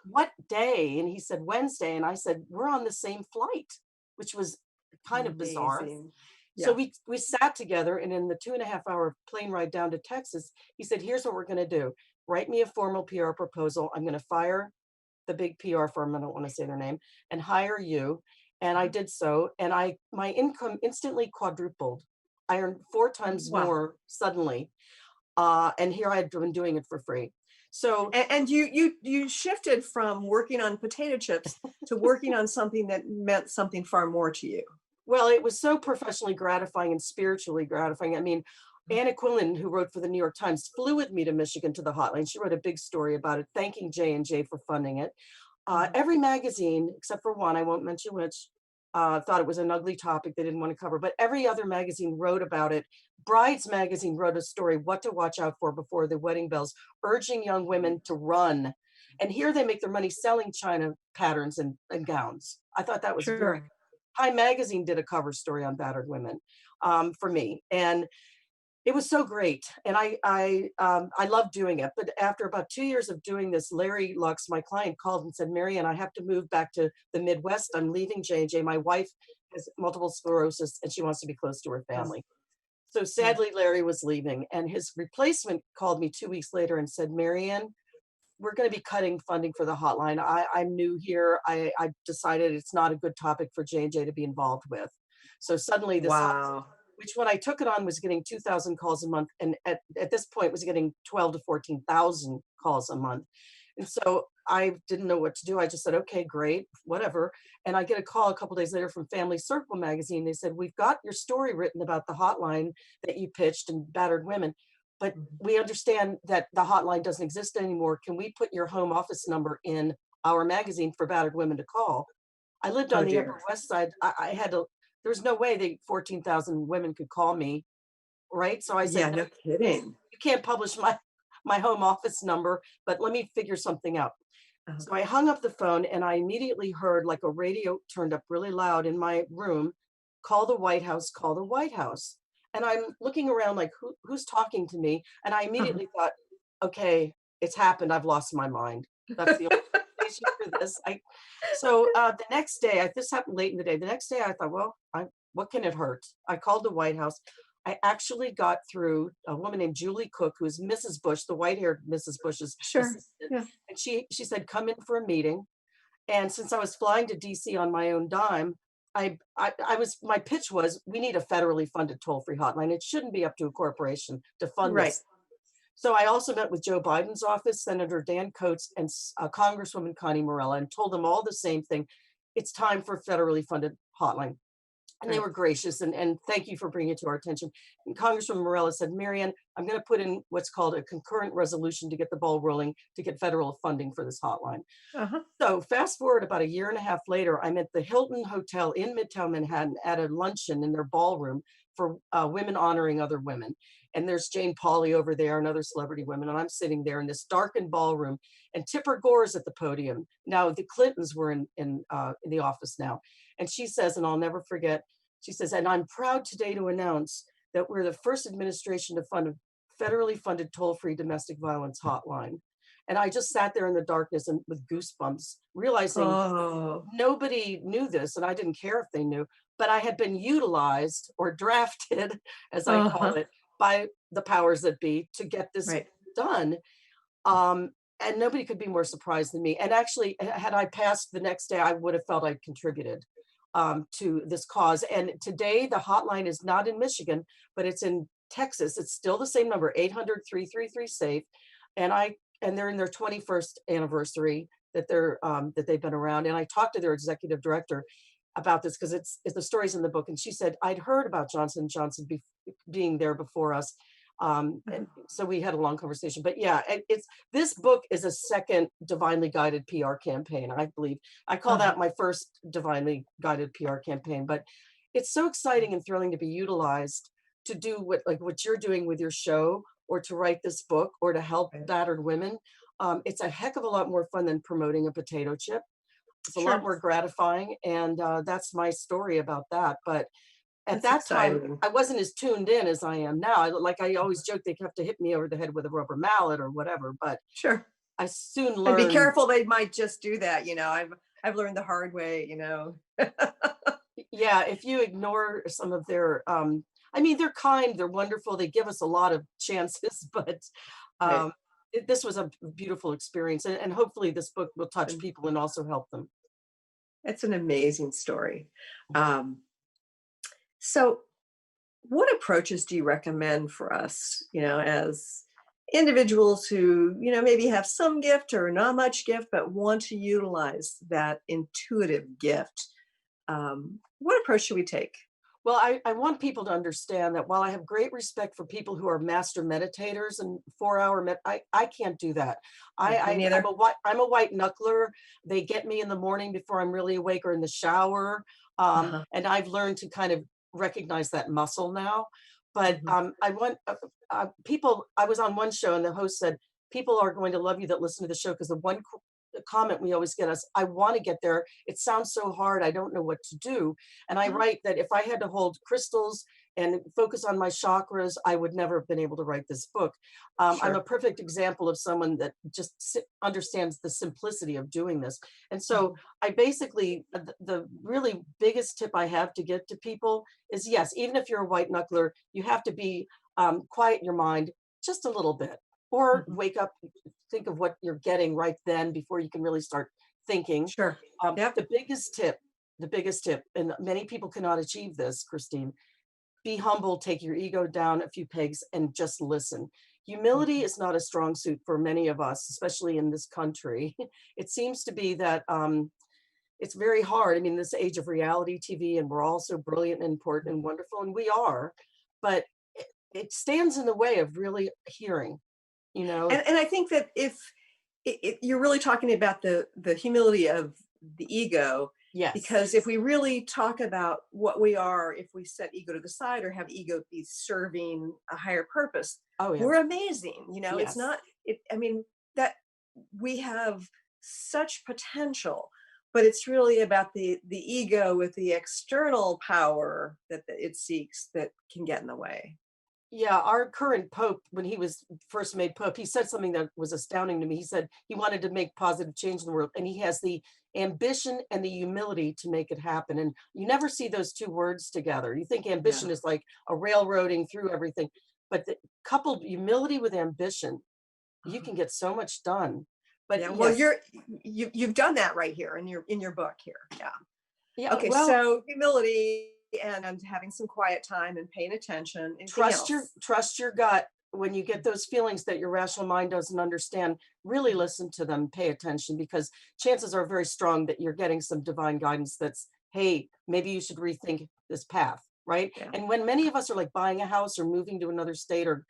Speaker 4: "What day?" And he said, "Wednesday." And I said, "We're on the same flight," which was kind of bizarre.
Speaker 1: Amazing.
Speaker 4: So
Speaker 1: Yeah.
Speaker 4: we sat together, and in the 2.5 hour plane ride down to Texas, he said, "Here's what we're going to do. Write me a formal PR proposal. I'm going to fire the big PR firm, I don't want to say their name, and hire you." And I
Speaker 1: Uh-huh.
Speaker 4: did so, and my income instantly quadrupled. I earned 4 times
Speaker 1: Wow.
Speaker 4: more suddenly, and here I had been doing it for free. So
Speaker 1: And you shifted from working on potato chips to working on something that meant something far more to you.
Speaker 4: well, it was so professionally gratifying and spiritually gratifying. I mean, Anna Quillen, who wrote for the New York Times, flew with me to Michigan to the hotline. She wrote a big story about it, thanking J&J for funding it.
Speaker 1: Mhm.
Speaker 4: Every magazine, except for one, I won't mention which, thought it was an ugly topic they didn't want to cover, but every other magazine wrote about it. Brides magazine wrote a story, what to watch out for before the wedding bells, urging young women to run. And here they make their money selling China patterns and gowns. I thought that was very.
Speaker 1: Sure.
Speaker 4: Time magazine did a cover story on battered women, for me, and it was so great. And I love doing it. But after about 2 years of doing this, Larry Lux, my client, called and said, "Mary Ann, I have to move back to the Midwest. I'm leaving J&J. My wife has multiple sclerosis and she wants to be close to her
Speaker 1: Oh,
Speaker 4: family." So
Speaker 1: mm.
Speaker 4: sadly, Larry was leaving, and his replacement called me 2 weeks later and said, "Mary Ann, we're going to be cutting funding for the hotline. I'm new here. I decided it's not a good topic for J&J to be involved with." So suddenly this hot,
Speaker 1: Wow.
Speaker 4: which when I took it on was getting 2,000 calls a month, and at this point was getting 12 to 14,000 calls a month. And so I didn't know what to do. I just said, "Okay, great, whatever." And I get a call a couple days later from Family Circle magazine. They said, "We've got your story written about the hotline that you pitched and battered women, but
Speaker 1: Mhm.
Speaker 4: we understand that the hotline doesn't exist anymore. Can we put your home office number in our magazine for battered women to call?" I lived
Speaker 1: Oh
Speaker 4: on the Upper
Speaker 1: dear.
Speaker 4: West Side. I had to, there was no way the 14,000 women could call me, right? So I said,
Speaker 1: Yeah,
Speaker 4: "No,
Speaker 1: no kidding.
Speaker 4: you can't publish my home office number, but let me figure something out."
Speaker 1: Uh-huh.
Speaker 4: So I hung up the phone, and I immediately heard like a radio turned up really loud in my room, "Call the White House, call the White House." And I'm looking around like, who's talking to me? And I
Speaker 1: Uh-huh.
Speaker 4: immediately thought, okay, it's happened. I've lost my mind. That's the only explanation for this. The next day, this happened late in the day. The next day, I thought, well, what can it hurt? I called the White House. I actually got through a woman named Julie Cook, who is Mrs. Bush, the white-haired Mrs. Bush's
Speaker 1: Sure.
Speaker 4: assistant,
Speaker 1: Yeah.
Speaker 4: and she said, "Come in for a meeting." And since I was flying to DC on my own dime, my pitch was, we need a federally funded toll-free hotline. It shouldn't be up to a corporation to fund
Speaker 1: Right.
Speaker 4: this. So I also met with Joe Biden's office, Senator Dan Coates, and Congresswoman Connie Morella, and told them all the same thing. It's time for a federally funded hotline. And they
Speaker 1: Right.
Speaker 4: were gracious, and thank you for bringing it to our attention. And Congresswoman Morella said, "Mary Ann, I'm going to put in what's called a concurrent resolution to get the ball rolling to get federal funding for this hotline."
Speaker 1: Uh-huh.
Speaker 4: So fast forward about a year and a half later, I'm at the Hilton Hotel in Midtown Manhattan at a luncheon in their ballroom for women honoring other women. And there's Jane Pauley over there and other celebrity women. And I'm sitting there in this darkened ballroom, and Tipper Gore's at the podium. Now the Clintons were in the office now. And she says, and I'll never forget, she says, "And I'm proud today to announce that we're the first administration to fund a federally funded toll-free domestic violence hotline." And I just sat there in the darkness and with goosebumps, realizing
Speaker 1: Oh,
Speaker 4: nobody knew this, and I didn't care if they knew, but I had been utilized or drafted, as I call
Speaker 1: uh-huh.
Speaker 4: it, by the powers that be to get this
Speaker 1: Right.
Speaker 4: done. And nobody could be more surprised than me. And actually, had I passed the next day, I would have felt I'd contributed to this cause. And today, the hotline is not in Michigan, but it's in Texas. It's still the same number, 800-333-SAFE. And they're in their 21st anniversary that they've been around. And I talked to their executive director about this because it's the stories in the book. And she said, "I'd heard about Johnson & Johnson being there before us."
Speaker 1: Uh-huh.
Speaker 4: And so we had a long conversation, but yeah, this book is a second divinely guided PR campaign. I believe I call
Speaker 1: Uh-huh.
Speaker 4: that my first divinely guided PR campaign, but it's so exciting and thrilling to be utilized to do what you're doing with your show, or to write this book, or to help
Speaker 1: Right.
Speaker 4: battered women. It's a heck of a lot more fun than promoting a potato chip. It's a lot
Speaker 1: Sure.
Speaker 4: more gratifying, and that's my story about that. But at
Speaker 1: That's
Speaker 4: that time,
Speaker 1: exciting.
Speaker 4: I wasn't as tuned in as I am now. I always joke they have to hit me over the head with a rubber mallet or whatever, but
Speaker 1: Sure.
Speaker 4: I soon
Speaker 1: And be
Speaker 4: learned.
Speaker 1: careful, they might just do that, I've learned the hard way.
Speaker 4: Yeah, if you ignore some of their, I mean, they're kind, they're wonderful, they give us a lot of chances, but
Speaker 1: Right.
Speaker 4: um, this was a beautiful experience, and hopefully this book will touch
Speaker 1: And
Speaker 4: people and also help them.
Speaker 1: it's an amazing story. Um, so what approaches do you recommend for us, as individuals who, maybe have some gift or not much gift, but want to utilize that intuitive gift? What approach should we take?
Speaker 4: Well, I want people to understand that while I have great respect for people who are master meditators and 4 hour I can't do that.
Speaker 1: Yeah, me neither.
Speaker 4: I'm a white knuckler. They get me in the morning before I'm really awake, or in the shower.
Speaker 1: Uh-huh.
Speaker 4: And I've learned to kind of recognize that muscle now. But
Speaker 1: Mhm.
Speaker 4: I want people. I was on one show and the host said, "People are going to love you that listen to the show," because the one comment we always get is, "I want to get there. It sounds so hard. I don't know what to do." And I
Speaker 1: Mhm.
Speaker 4: write that if I had to hold crystals and focus on my chakras, I would never have been able to write this book. I'm a
Speaker 1: Sure.
Speaker 4: perfect example of someone that just understands the simplicity of doing this. And so
Speaker 1: Mhm.
Speaker 4: I basically, the really biggest tip I have to give to people is, yes, even if you're a white knuckler, you have to be quiet your mind just a little bit, or
Speaker 1: Mhm.
Speaker 4: wake up, think of what you're getting right then before you can really start thinking.
Speaker 1: Sure. Yep.
Speaker 4: The biggest tip, and many people cannot achieve this, Christine, be humble, take your ego down a few pegs, and just listen. Humility
Speaker 1: Mhm.
Speaker 4: is not a strong suit for many of us, especially in this country. It seems to be that it's very hard. I mean, this age of reality TV, and we're all so brilliant and important and wonderful, and we are, but it stands in the way of really hearing, you know?
Speaker 1: And I think that if you're really talking about the humility of the ego,
Speaker 4: Yes.
Speaker 1: because if we really talk about what we are, if we set ego to the side or have ego be serving a higher purpose,
Speaker 4: Oh, yeah.
Speaker 1: we're amazing. It's
Speaker 4: Yes.
Speaker 1: not. I mean, that we have such potential, but it's really about the ego with the external power that it seeks that can get in the way.
Speaker 4: Yeah, our current Pope, when he was first made Pope, he said something that was astounding to me. He said he wanted to make positive change in the world, and he has the ambition and the humility to make it happen. And you never see those two words together. You think ambition
Speaker 1: Yeah.
Speaker 4: is like a railroading through everything, but coupled humility with ambition, you
Speaker 1: Uh-huh.
Speaker 4: can get so much done. But
Speaker 1: Yeah. Well,
Speaker 4: yes,
Speaker 1: you've done that right here in your book here. Yeah.
Speaker 4: yeah,
Speaker 1: Okay.
Speaker 4: well,
Speaker 1: So humility and having some quiet time and paying attention. Anything else?
Speaker 4: trust your gut when you get those feelings that your rational mind doesn't understand. Really listen to them, pay attention, because chances are very strong that you're getting some divine guidance that's, hey, maybe you should rethink this path, right?
Speaker 1: Yeah.
Speaker 4: And when many of us are like buying a house or moving to another state, or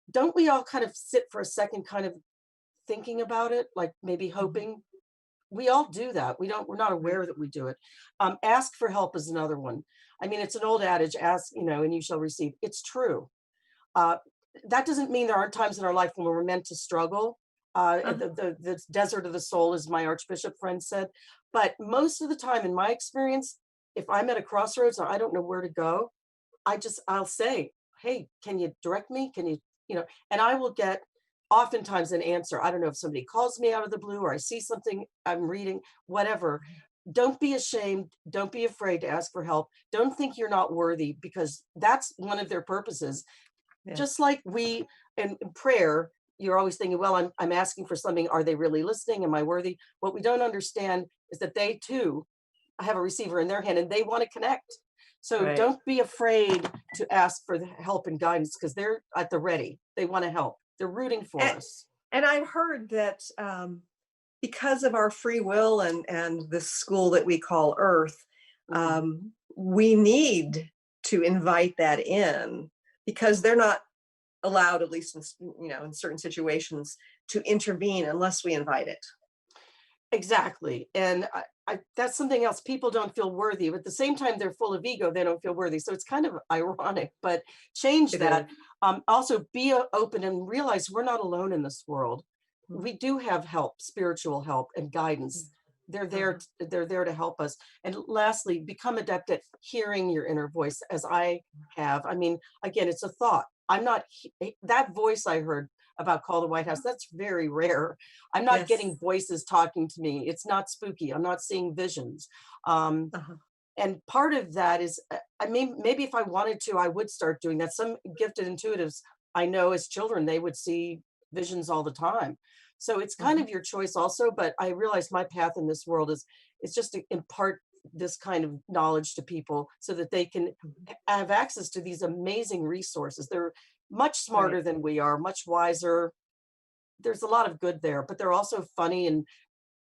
Speaker 4: don't we all kind of sit for a second kind of thinking about it, like maybe
Speaker 1: Mhm.
Speaker 4: hoping? We all do that. We're not
Speaker 1: Right.
Speaker 4: aware that we do it. Ask for help is another one. I mean, it's an old adage, ask, and you shall receive. It's true. uh, that doesn't mean there aren't times in our life when we're meant to struggle.
Speaker 1: Uh-huh.
Speaker 4: The desert of the soul, as my archbishop friend said. But most of the time, in my experience, if I'm at a crossroads and I don't know where to go, I'll say, "Hey, can you direct me? Can you?" And I will get oftentimes an answer. I don't know if somebody calls me out of the blue or I see something I'm reading, whatever. Don't be ashamed. Don't be afraid to ask for help. Don't think you're not worthy, because that's one of their purposes.
Speaker 1: Yeah.
Speaker 4: Just like we in prayer, you're always thinking, well, I'm asking for something. Are they really listening? Am I worthy? What we don't understand is that they too have a receiver in their hand and they want to connect. So
Speaker 1: Right.
Speaker 4: don't be afraid to ask for the help and guidance, because they're at the ready. They want to help. They're rooting for
Speaker 1: And,
Speaker 4: us.
Speaker 1: and I've heard that because of our free will and this school that we call Earth,
Speaker 4: Mm.
Speaker 1: we need to invite that in because they're not allowed, at least in certain situations, to intervene unless we invite it.
Speaker 4: Exactly. And that's something else. People don't feel worthy, but at the same time, they're full of ego. They don't feel worthy. So it's kind of ironic, but change
Speaker 1: It
Speaker 4: that.
Speaker 1: is.
Speaker 4: Also, be open and realize we're not alone in this world.
Speaker 1: Mhm.
Speaker 4: We do have help, spiritual help and guidance.
Speaker 1: Uh-huh.
Speaker 4: They're there to help us. And lastly, become adept at hearing your inner voice, as I have. I mean, again, it's a thought. I'm not that voice I heard about Call the White House. That's very rare. I'm not
Speaker 1: Yes.
Speaker 4: getting voices talking to me. It's not spooky. I'm not seeing visions. Um,
Speaker 1: Uh-huh.
Speaker 4: and part of that is, I mean, maybe if I wanted to, I would start doing that. Some gifted intuitives I know as children, they would see visions all the time. So it's kind
Speaker 1: Mhm.
Speaker 4: of your choice also. But I realize my path in this world is it's just to impart this kind of knowledge to people so that they can
Speaker 1: Mhm.
Speaker 4: have access to these amazing resources. They're much
Speaker 1: Right.
Speaker 4: smarter than we are, much wiser. There's a lot of good there, but they're also funny and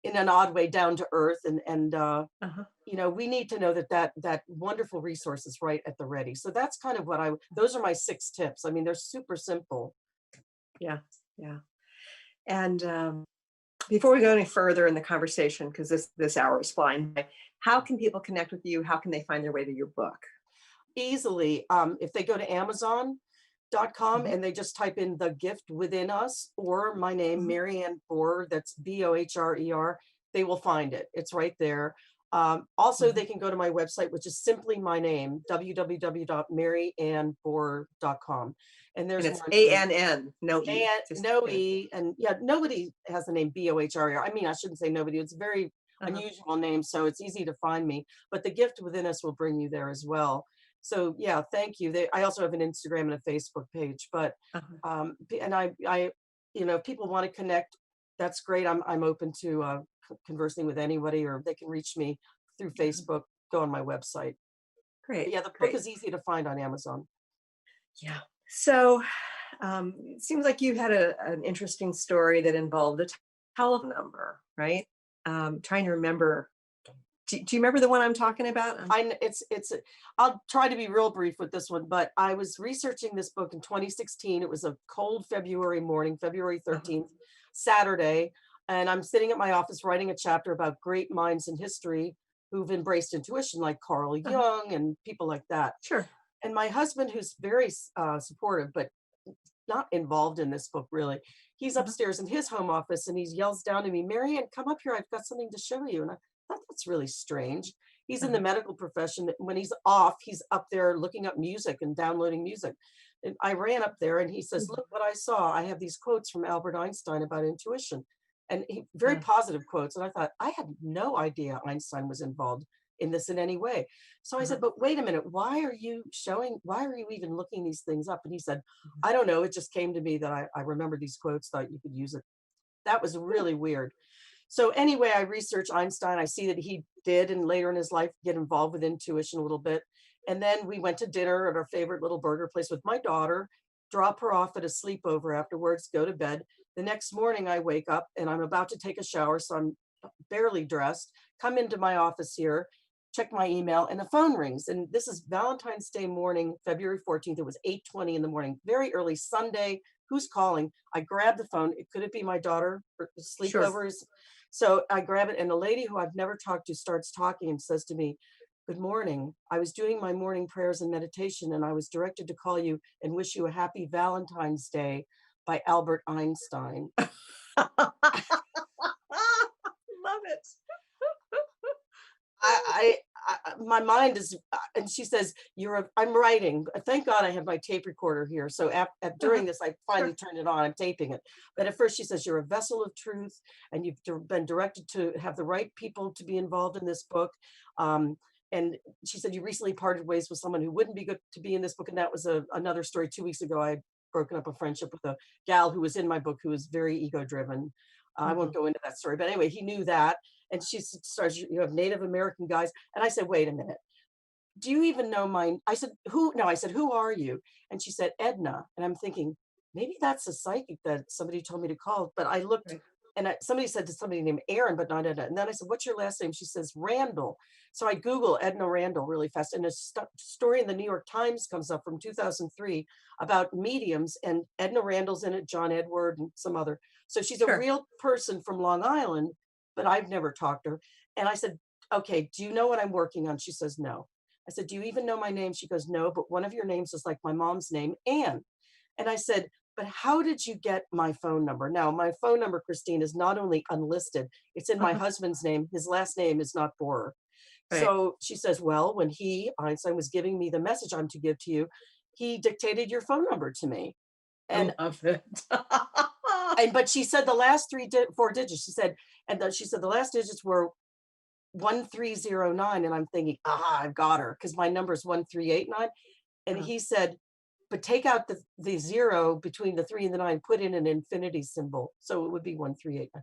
Speaker 4: in an odd way down to earth. And
Speaker 1: Uh-huh.
Speaker 4: we need to know that wonderful resource is right at the ready. So that's kind of those are my 6 tips. I mean, they're super simple.
Speaker 1: Yeah. Yeah. And before we go any further in the conversation, because this hour is flying by, how can people connect with you? How can they find their way to your book?
Speaker 4: Easily, if they go to Amazon.com
Speaker 1: Mhm.
Speaker 4: and they just type in The Gift Within Us or my name,
Speaker 1: Mhm.
Speaker 4: Mary Ann Bohrer, that's Bohrer, they will find it. It's right there. Also,
Speaker 1: Mhm.
Speaker 4: they can go to my website, which is simply my name, www.maryannbohrer.com. And
Speaker 1: And
Speaker 4: there's
Speaker 1: it's
Speaker 4: more information.
Speaker 1: ANN, no E.
Speaker 4: And
Speaker 1: Just
Speaker 4: no
Speaker 1: kidding.
Speaker 4: E, and yeah, nobody has the name Bohrer. I mean, I shouldn't say nobody. It's a very
Speaker 1: Uh-huh.
Speaker 4: unusual name, so it's easy to find me. But the gift within us will bring you there as well. So yeah, thank you. I also have an Instagram and a Facebook page, but
Speaker 1: Uh-huh.
Speaker 4: and if people want to connect, that's great. I'm open to conversing with anybody, or they can reach me through
Speaker 1: Uh-huh.
Speaker 4: Facebook. Go on my website. But
Speaker 1: Great.
Speaker 4: yeah, the book
Speaker 1: Great.
Speaker 4: is easy to find on Amazon.
Speaker 1: Yeah. So it seems like you had an interesting story that involved a telephone number, right? Trying to remember. Do you remember the one I'm talking about?
Speaker 4: I'll try to be real brief with this one, but I was researching this book in 2016. It was a cold February morning, February
Speaker 1: Uh-huh.
Speaker 4: 13th, Saturday, and I'm sitting at my office writing a chapter about great minds in history who've embraced intuition, like Carl
Speaker 1: Uh-huh.
Speaker 4: Jung and people like that.
Speaker 1: Sure.
Speaker 4: And my husband, who's very supportive, but not involved in this book really, he's
Speaker 1: Uh-huh.
Speaker 4: upstairs in his home office and he yells down to me, "Mary Ann, come up here. I've got something to show you." And I thought, that's really strange. He's in the
Speaker 1: Uh-huh.
Speaker 4: medical profession. When he's off, he's up there looking up music and downloading music. And I ran up there and he says, look what I saw. I have these quotes from Albert Einstein about intuition, and very positive quotes. And I thought, I had no idea Einstein was involved in this in any way. So I said, but wait a minute, why are you even looking these things up? And he said, I don't know. It just came to me that I remembered these quotes, thought you could use it. That was really weird. So anyway, I researched Einstein. I see that he did, and later in his life, get involved with intuition a little bit. And then we went to dinner at our favorite little burger place with my daughter, drop her off at a sleepover afterwards, go to bed. The next morning I wake up and I'm about to take a shower. So I'm barely dressed, come into my office here, check my email, and the phone rings. And this is Valentine's Day morning, February 14th. It was 8:20 in the morning, very early Sunday. Who's calling? I grab the phone. Could it be my daughter? Sleepovers. Sure. So I grab it, and a lady who I've never talked to starts talking and says to me, good morning. I was doing my morning prayers and meditation, and I was directed to call you and wish you a happy Valentine's Day by Albert Einstein.
Speaker 1: Love it.
Speaker 4: My mind is, and she says, I'm writing. Thank God I have my tape recorder here. So during this, I finally turned it on. I'm taping it. But at first she says, you're a vessel of truth, and you've been directed to have the right people to be involved in this book. And she said, you recently parted ways with someone who wouldn't be good to be in this book. And that was another story. 2 weeks ago, I had broken up a friendship with a gal who was in my book, who was very ego-driven. I won't go into that story, but anyway, he knew that. And she starts, you have Native American guys. And I said, wait a minute. Do you even know mine? I said, who? No, I said, who are you? And she said, Edna. And I'm thinking, maybe that's a psychic that somebody told me to call. But I looked, and somebody said to somebody named Aaron, but not Edna. And then I said, what's your last name? She says, Randall. So I Google Edna Randall really fast. And a story in the New York Times comes up from 2003 about mediums, and Edna Randall's in it, John Edward and some other. So she's a real person from Long Island, but I've never talked to her. And I said, okay, do you know what I'm working on? She says, no. I said, do you even know my name? She goes, no, but one of your names is like my mom's name, Anne. And I said, but how did you get my phone number? Now, my phone number, Christine, is not only unlisted, it's in my husband's name. His last name is not Bohrer. So she says, well, when Einstein, was giving me the message I'm to give to you, he dictated your phone number to me. And
Speaker 1: I love it.
Speaker 4: but she said the last four digits, she said the last digits were 1309. And I'm thinking, I've got her, because my number is 1389. And he said, but take out the zero between the 3 and the 9, put in an infinity symbol. So it would be 1389.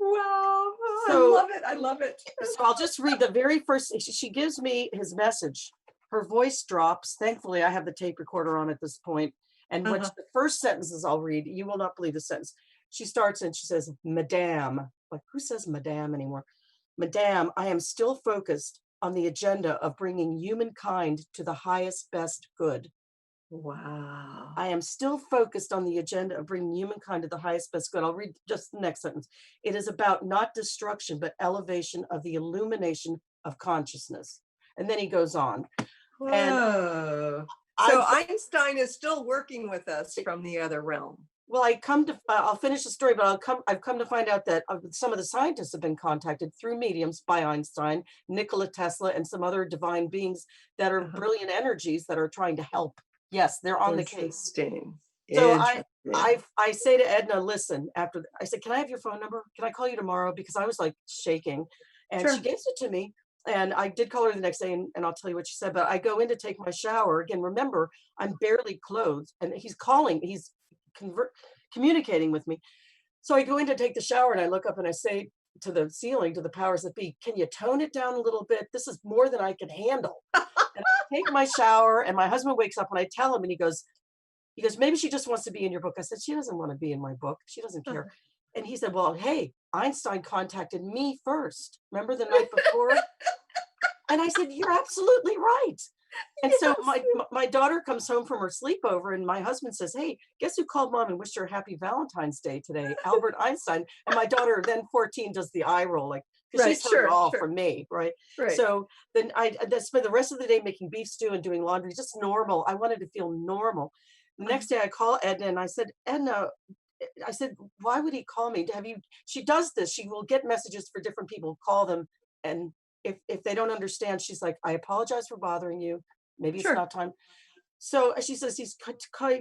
Speaker 1: Wow.
Speaker 4: So,
Speaker 1: I love it. I love it.
Speaker 4: So I'll just read the very first. She gives me his message. Her voice drops. Thankfully, I have the tape recorder on at this point. And what's the first sentences I'll read, you will not believe the sentence. She starts and she says, Madame. Like, who says Madame anymore? Madame, I am still focused on the agenda of bringing humankind to the highest, best good.
Speaker 1: Wow.
Speaker 4: I am still focused on the agenda of bringing humankind to the highest, best good. I'll read just the next sentence. It is about not destruction, but elevation of the illumination of consciousness. And then he goes on.
Speaker 1: Whoa.
Speaker 4: And
Speaker 1: so Einstein is still working with us from the other realm.
Speaker 4: Well, I'll finish the story, but I've come to find out that some of the scientists have been contacted through mediums by Einstein, Nikola Tesla, and some other divine beings that are brilliant energies that are trying to help. Yes, they're on the case. So I say to Edna, listen, I said, can I have your phone number? Can I call you tomorrow? Because I was like shaking, and she gives it to me. And I did call her the next day, and I'll tell you what she said. But I go in to take my shower. Again, remember, I'm barely clothed, and he's calling, he's communicating with me. So I go in to take the shower, and I look up and I say to the ceiling, to the powers that be, can you tone it down a little bit? This is more than I can handle. And I take my shower, and my husband wakes up, and I tell him, and he goes, maybe she just wants to be in your book. I said, she doesn't want to be in my book. She doesn't care. And he said, well, hey, Einstein contacted me first. Remember the night before? And I said, you're absolutely right. And so my daughter comes home from her sleepover, and my husband says, hey, guess who called mom and wished her happy Valentine's Day today? Albert Einstein. And my daughter, then 14, does the eye roll, like, because she's heard it all from me, right? So then I spent the rest of the day making beef stew and doing laundry, just normal. I wanted to feel normal. The next day I call Edna, and I said, Edna, why would he call me? She does this. She will get messages for different people, call them. And if they don't understand, she's like, I apologize for bothering you. Maybe it's not time. So she says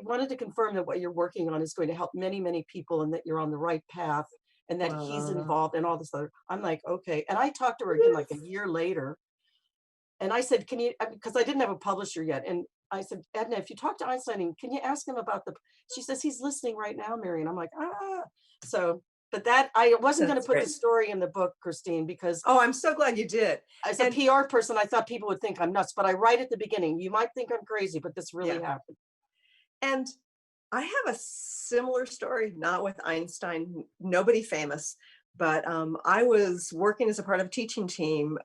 Speaker 4: wanted to confirm that what you're working on is going to help many, many people and that you're on the right path and that he's
Speaker 1: Wow.
Speaker 4: involved and all this other. I'm like, okay. And I talked to her again like a year later. And I said, can you, because I didn't have a publisher yet. And I said, Edna, if you talk to Einstein, can you ask him about she says, he's listening right now, Mary. And I'm like, ah. So, but I wasn't going to
Speaker 1: That's
Speaker 4: put the
Speaker 1: great.
Speaker 4: story in the book, Christine, because
Speaker 1: Oh, I'm so glad you did.
Speaker 4: as a PR person, I thought people would think I'm nuts, but I write at the beginning, you might think I'm crazy, but this really happened.
Speaker 1: And I have a similar story, not with Einstein, nobody famous, but I was working as a part of a teaching team.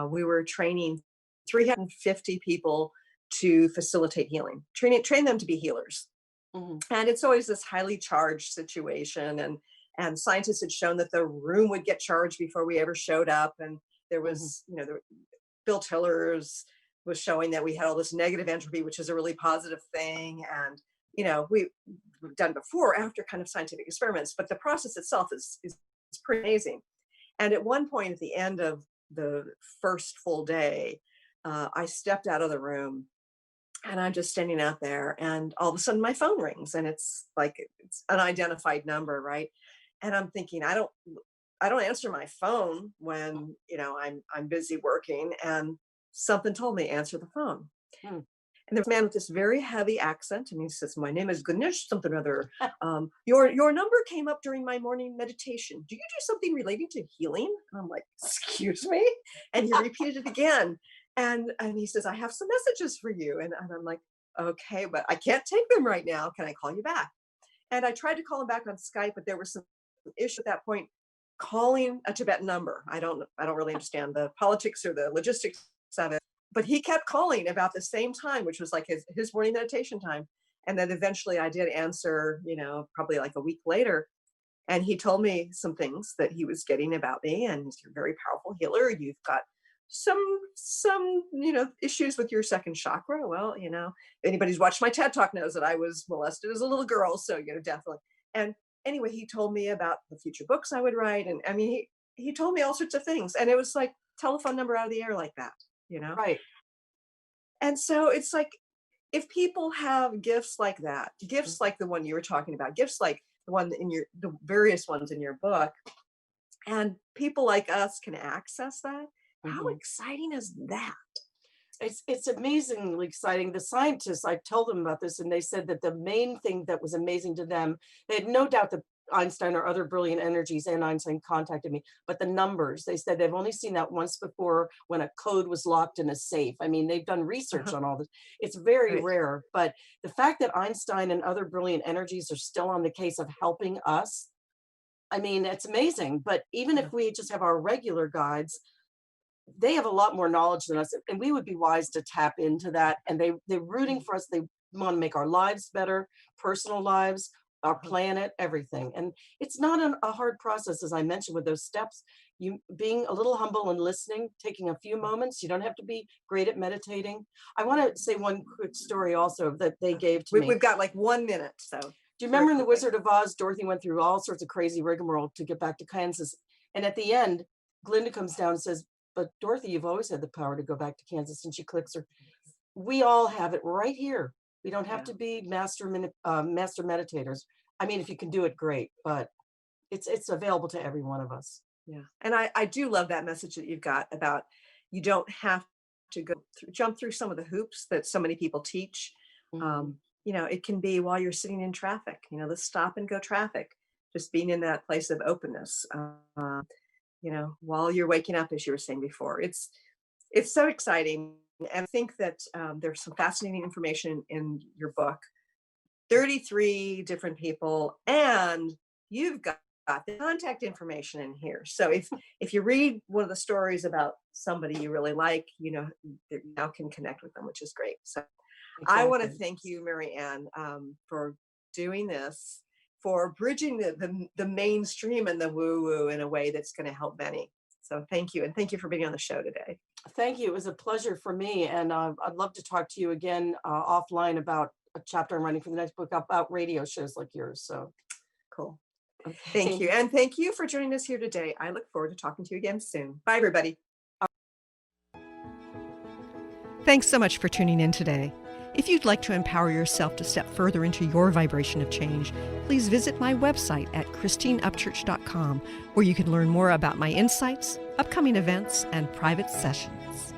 Speaker 1: We were training 350 people to facilitate healing, train them to be healers.
Speaker 4: Mhm.
Speaker 1: And it's always this highly charged situation. And scientists had shown that the room would get charged before we ever showed up. And there was, Bill Tiller's was showing that we had all this negative entropy, which is a really positive thing. And, we've done before, after kind of scientific experiments, but the process itself is pretty amazing. And at one point at the end of the first full day, I stepped out of the room and I'm just standing out there and all of a sudden my phone rings and it's like, it's an unidentified number. Right. And I'm thinking, I don't answer my phone when, I'm busy working, and something told me answer the phone.
Speaker 4: Hmm.
Speaker 1: And there's a man with this very heavy accent, and he says, "My name is Ganesh something or other. Your number came up during my morning meditation. Do you do something relating to healing?" And I'm like, "Excuse me?" And he repeated it again, and he says, "I have some messages for you." And I'm like, "Okay, but I can't take them right now. Can I call you back?" And I tried to call him back on Skype, but there was some issue at that point calling a Tibetan number. I don't really understand the politics or the logistics of it, but he kept calling about the same time, which was like his morning meditation time. And then eventually I did answer, probably like a week later. And he told me some things that he was getting about me. And he's a very powerful healer. You've got some, issues with your second chakra. Well, anybody's watched my TED Talk knows that I was molested as a little girl. So, definitely. And anyway, he told me about the future books I would write. And I mean, he told me all sorts of things. And it was like telephone number out of the air like that,
Speaker 4: Right.
Speaker 1: And so it's like, if people have gifts like that, gifts like the one you were talking about, gifts like the various ones in your book, and people like us can access that, how
Speaker 4: Mhm.
Speaker 1: exciting is that?
Speaker 4: It's amazingly exciting. The scientists, I told them about this, and they said that the main thing that was amazing to them, they had no doubt that Einstein or other brilliant energies and Einstein contacted me, but the numbers, they said they've only seen that once before when a code was locked in a safe. I mean, they've done research on all this. It's very
Speaker 1: Right.
Speaker 4: rare, but the fact that Einstein and other brilliant energies are still on the case of helping us, I mean, it's amazing. But even
Speaker 1: Yeah.
Speaker 4: if we just have our regular guides, they have a lot more knowledge than us, and we would be wise to tap into that. And they're rooting for us. They want to make our lives better, personal lives, our
Speaker 1: Uh-huh.
Speaker 4: planet, everything. And it's not a hard process, as I mentioned, with those steps. You being a little humble and listening, taking a few moments. You don't have to be great at meditating. I want to say one quick story also that they gave to me.
Speaker 1: We've got like 1 minute, so.
Speaker 4: Do you
Speaker 1: very
Speaker 4: remember in The
Speaker 1: quickly.
Speaker 4: Wizard of Oz, Dorothy went through all sorts of crazy rigmarole to get back to Kansas? And at the end, Glinda comes down and says, "But Dorothy, you've always had the power to go back to Kansas." And she clicks her. We all have it right here. We don't have
Speaker 1: Yeah.
Speaker 4: to be master meditators. I mean, if you can do it, great, but it's available to every one of us.
Speaker 1: Yeah. And I do love that message that you've got about, you don't have to jump through some of the hoops that so many people teach.
Speaker 4: Mhm.
Speaker 1: It can be while you're sitting in traffic, the stop and go traffic, just being in that place of openness, while you're waking up, as you were saying before. It's so exciting. And I think that there's some fascinating information in your book. 33 different people, and you've got the contact information in here. So if you read one of the stories about somebody you really like, you now can connect with them, which is great. So I want to
Speaker 4: Exactly.
Speaker 1: thank you, Mary Ann, for doing this, for bridging the mainstream and the woo-woo in a way that's going to help many. So thank you. And thank you for being on the show today.
Speaker 4: Thank you. It was a pleasure for me. And I'd love to talk to you again offline about a chapter I'm writing for the next book about radio shows like yours. So,
Speaker 1: Cool. Thank
Speaker 4: okay.
Speaker 1: you. And thank you for joining us here today. I look forward to talking to you again soon. Bye, everybody. Thanks so much for tuning in today.
Speaker 5: If you'd like to empower yourself to step further into your vibration of change, please visit my website at christineupchurch.com, where you can learn more about my insights, upcoming events, and private sessions.